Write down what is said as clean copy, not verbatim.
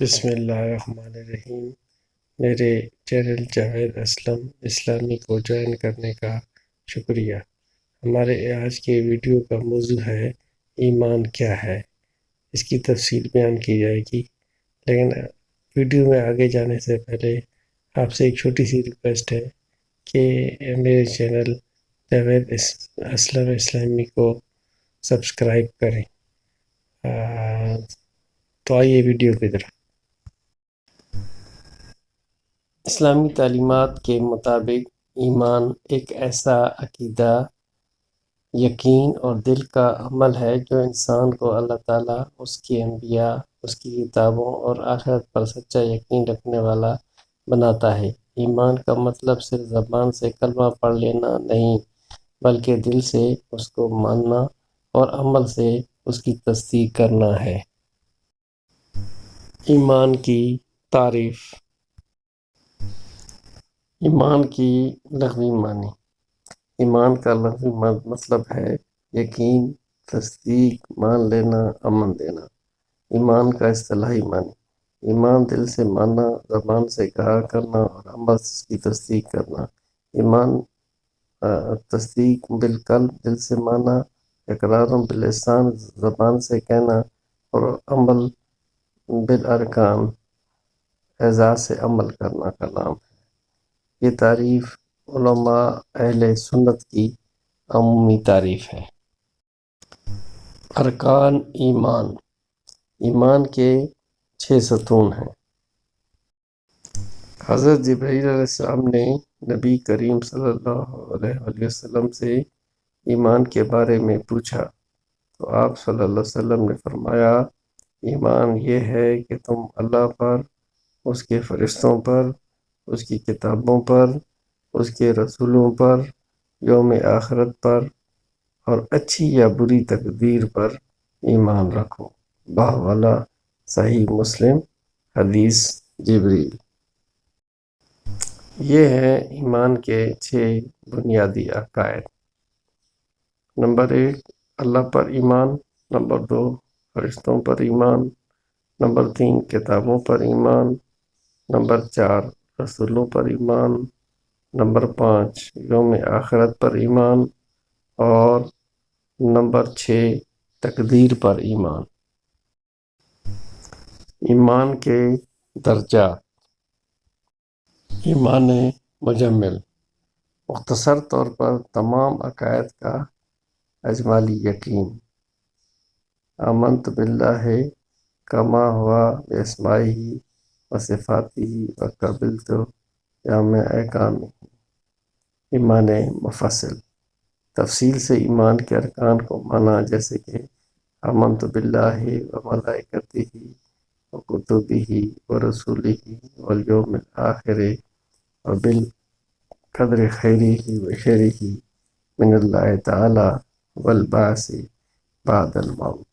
بسم اللہ الرحمن الرحیم۔ میرے چینل جاوید اسلم اسلامی کو جوائن کرنے کا شکریہ۔ ہمارے آج کے ویڈیو کا موضوع ہے ایمان کیا ہے، اس کی تفصیل بیان کی جائے گی، لیکن ویڈیو میں آگے جانے سے پہلے آپ سے ایک چھوٹی سی ریکویسٹ ہے کہ میرے چینل جاوید اسلم اسلامی کو سبسکرائب کریں۔ تو آئیے ویڈیو کی طرف۔ اسلامی تعلیمات کے مطابق ایمان ایک ایسا عقیدہ، یقین اور دل کا عمل ہے جو انسان کو اللہ تعالیٰ، اس کے انبیاء، اس کی کتابوں اور آخرت پر سچا یقین رکھنے والا بناتا ہے۔ ایمان کا مطلب صرف زبان سے کلمہ پڑھ لینا نہیں، بلکہ دل سے اس کو ماننا اور عمل سے اس کی تصدیق کرنا ہے۔ ایمان کی تعریف۔ ایمان کی لغوی معنی۔ ایمان کا لفظی مطلب ہے یقین، تصدیق، مان لینا، امن دینا۔ ایمان کا اصطلاحی معنی: ایمان دل سے ماننا، زبان سے کہا کرنا اور عمل سے اس کی تصدیق کرنا۔ ایمان تصدیق بالقلب، دل سے ماننا، اقرار باللسان، زبان سے کہنا، اور عمل بالارکان، اعضاء سے عمل کرنا کا نام ہے۔ یہ تعریف علماء اہل سنت کی عمومی تعریف ہے۔ ارکان ایمان۔ ایمان کے 6 ستون ہیں۔ حضرت جبرائیل علیہ السلام نے نبی کریم صلی اللہ علیہ وسلم سے ایمان کے بارے میں پوچھا تو آپ صلی اللہ علیہ وسلم نے فرمایا، ایمان یہ ہے کہ تم اللہ پر، اس کے فرشتوں پر، اس کی کتابوں پر، اس کے رسولوں پر، یوم آخرت پر اور اچھی یا بری تقدیر پر ایمان رکھو۔ بحوالہ صحیح مسلم، حدیث جبریل۔ یہ ہیں ایمان کے 6 بنیادی عقائد۔ نمبر 1، اللہ پر ایمان۔ نمبر 2، فرشتوں پر ایمان۔ نمبر 3، کتابوں پر ایمان۔ نمبر 4، رسولوں پر ایمان۔ نمبر 5، یوم آخرت پر ایمان۔ اور نمبر 6، تقدیر پر ایمان۔ ایمان کے درجات۔ ایمان مجمل، مختصر طور پر تمام عقائد کا اجمالی یقین۔ آمنت باللہ کما ہوا باسمائہ و صفاتہ و قبلت جامع احکامہ۔ ایمان مفصل، تفصیل سے ایمان کے ارکان کو مانا، جیسے کہ آمنت باللہ و ملائکتہ و کتبہ و رسلہ والیوم الآخر و بالقدر خیرہ و شرہ من اللہ تعالی والبعث بعد الموت۔